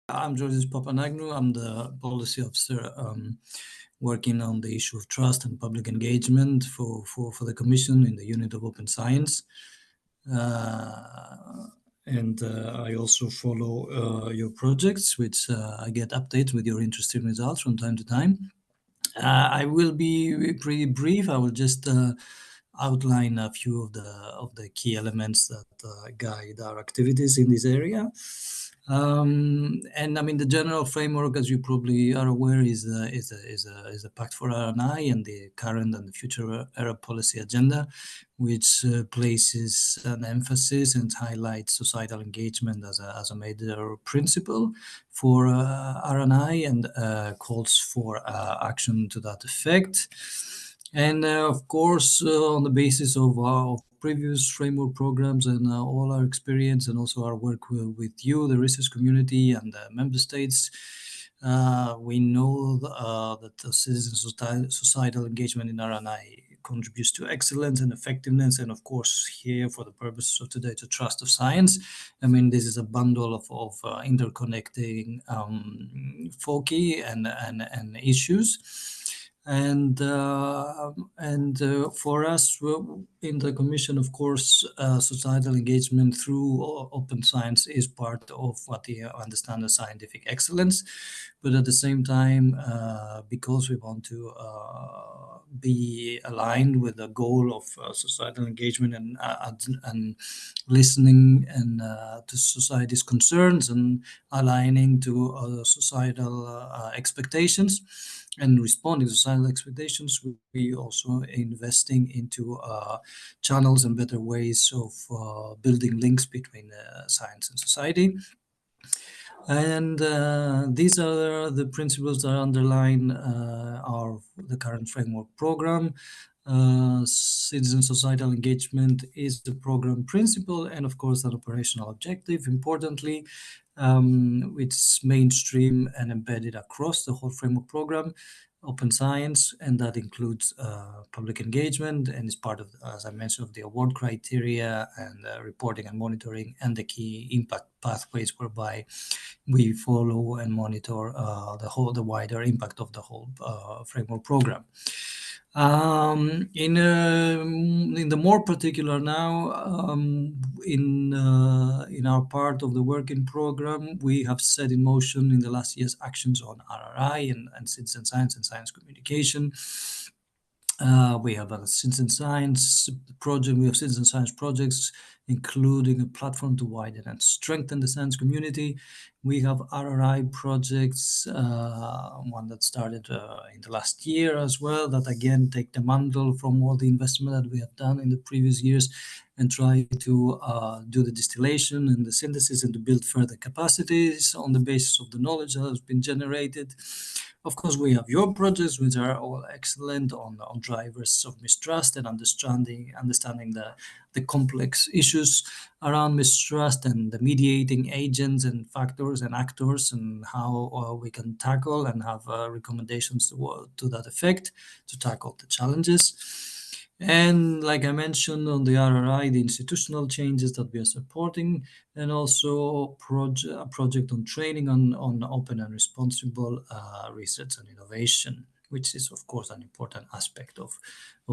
I'm Georgios Papanagnou. I'm the policy officer working on the issue of trust and public engagement for the Commission in the unit of open science. And I also follow your projects, which I get updates with your interesting results from time to time. I will be pretty brief. I will just outline a few of the key elements that guide our activities in this area. And I mean, the general framework, as you probably are aware, is a pact for R&I and the current and the future era policy agenda, which places an emphasis and highlights societal engagement as a major principle for R&I and calls for action to that effect. And of course, on the basis of previous framework programs and all our experience and also our work with you, the research community and the member states, we know that the citizen societal engagement in R&I contributes to excellence and effectiveness, and of course here for the purposes of today, to trust of science. I mean, this is a bundle of interconnecting foci and issues. And for us in the Commission, of course, societal engagement through open science is part of what we understand as scientific excellence. But at the same time, because we want to be aligned with the goal of societal engagement and listening and to society's concerns and aligning to societal expectations, and responding to societal expectations, we also investing into channels and better ways of building links between science and society. And these are the principles that underline the current framework program. Citizen societal engagement is the program principle and, of course, an operational objective. Importantly, it's mainstream and embedded across the whole framework program, open science, and that includes public engagement and is part of, as I mentioned, of the award criteria and reporting and monitoring and the key impact pathways whereby we follow and monitor the wider impact of the whole framework program. In the more particular now, in our part of the working program, we have set in motion in the last years actions on R&I and citizen science and science communication. We have a citizen science project. We have citizen science projects, including a platform to widen and strengthen the science community. We have R&I projects, one that started in the last year as well, that again take the mantle from all the investment that we have done in the previous years and try to do the distillation and the synthesis and to build further capacities on the basis of the knowledge that has been generated. Of course, we have your projects, which are all excellent on drivers of mistrust and understanding the complex issues around mistrust and the mediating agents and factors and actors and how we can tackle and have recommendations to that effect to tackle the challenges. And like I mentioned on the R&I, the institutional changes that we are supporting, and also a project on training on open and responsible research and innovation, which is, of course, an important aspect of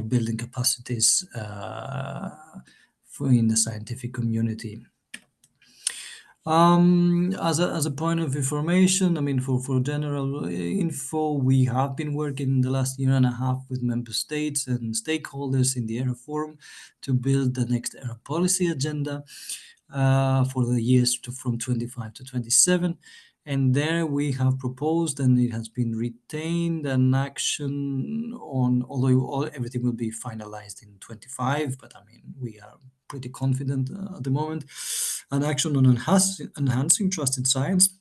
building capacities in the scientific community. As a point of information, I mean, for general info, we have been working in the last year and a half with member states and stakeholders in the ERA Forum to build the next ERA policy agenda for the years from 25 to 27. And there we have proposed, and it has been retained, an action on, although everything will be finalized in 25, but I mean, we are pretty confident at the moment, an action on enhancing trust in science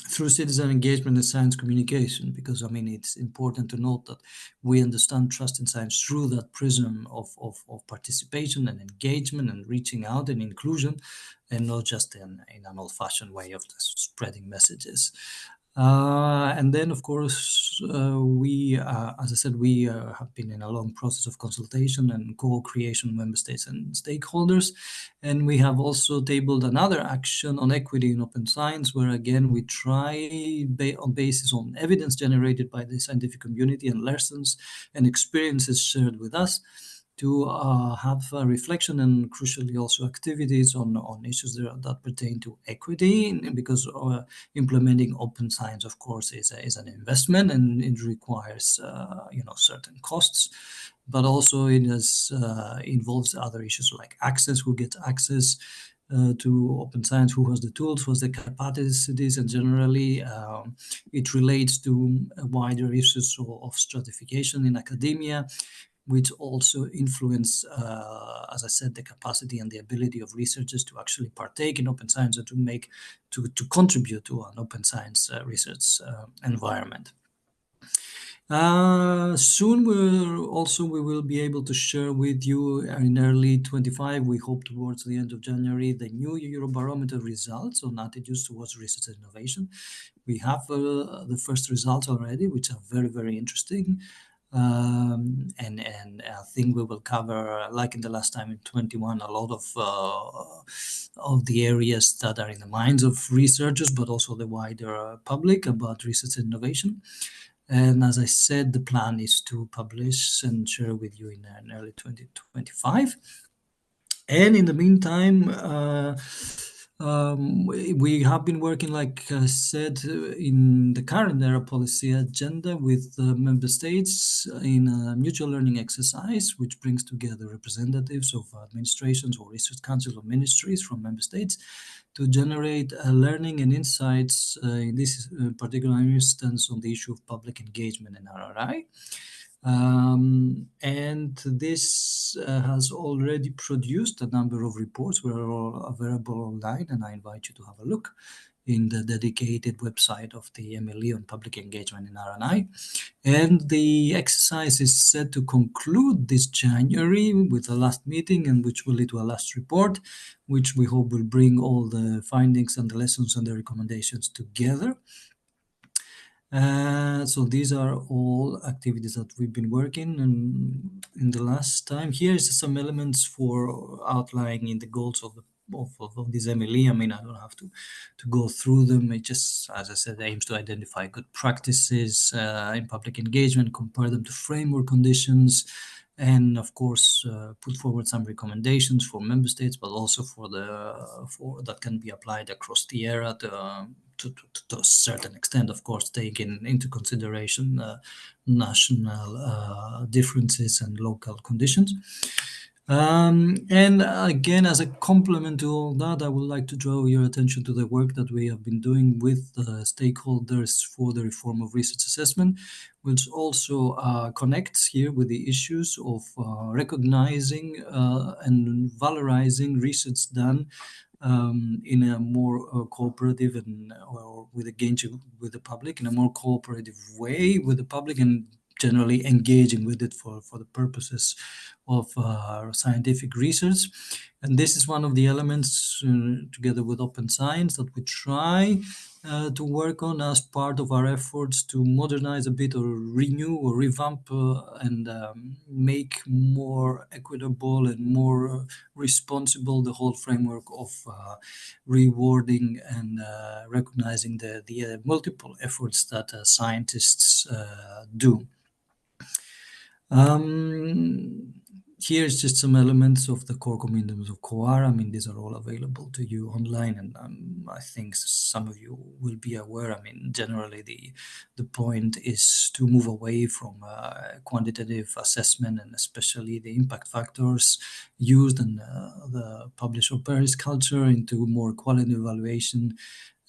through citizen engagement and science communication, because I mean, it's important to note that we understand trust in science through that prism of participation and engagement and reaching out and inclusion, and not just in an old-fashioned way of just spreading messages. And then, of course, we, as I said, we have been in a long process of consultation and co-creation with member states and stakeholders. And we have also tabled another action on equity in open science, where again, we try on basis on evidence generated by the scientific community and lessons and experiences shared with us, to have a reflection and crucially also activities on issues that pertain to equity, because implementing open science, of course, is an investment, and it requires certain costs, but also it involves other issues like access, who gets access to open science, who has the tools, who has the capacities, and generally it relates to wider issues of stratification in academia, which also influence, as I said, the capacity and the ability of researchers to actually partake in open science and to contribute to an open science research environment. Soon we will be able to share with you in early 25, we hope towards the end of January, the new Eurobarometer results on attitudes towards research and innovation. We have the first results already, which are very, very interesting. And I think we will cover, like in the last time in 21, a lot of the areas that are in the minds of researchers, but also the wider public about research and innovation. And as I said, the plan is to publish and share with you in early 2025. And in the meantime, we have been working, like I said, in the current ERA policy agenda with member states in a mutual learning exercise, which brings together representatives of administrations or research councils or ministries from member states to generate learning and insights in this particular instance on the issue of public engagement in R&I. And this has already produced a number of reports which are all available online, and I invite you to have a look in the dedicated website of the MLE on public engagement in R&I. And the exercise is set to conclude this January with a last meeting, and which will lead to a last report, which we hope will bring all the findings and the lessons and the recommendations together. So these are all activities that we've been working on in the last time. Here is some elements for outlining in the goals of this MLE. I mean, I don't have to go through them. It just, as I said, aims to identify good practices in public engagement, compare them to framework conditions, and of course put forward some recommendations for member states, but also for that can be applied across the ERA to a certain extent, of course, taking into consideration national differences and local conditions. And again, as a complement to all that, I would like to draw your attention to the work that we have been doing with stakeholders for the reform of research assessment, which also connects here with the issues of recognizing and valorizing research done in a more cooperative and or with engaging with the public in a more cooperative way with the public, and generally engaging with it for the purposes of scientific research. And this is one of the elements, together with open science, that we try to work on as part of our efforts to modernize a bit, or renew or revamp and make more equitable and more responsible the whole framework of rewarding and recognizing the multiple efforts that scientists do. Here's just some elements of the core commitments of COAR. I mean, these are all available to you online, and I think some of you will be aware. I mean, generally the point is to move away from quantitative assessment, and especially the impact factors used in the publish or perish culture, into more quality evaluation,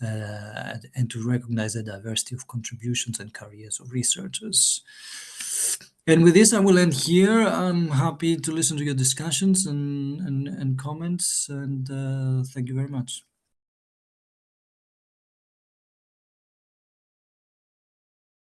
and to recognize the diversity of contributions and careers of researchers. And with this, I will end here. I'm happy to listen to your discussions and comments, and thank you very much.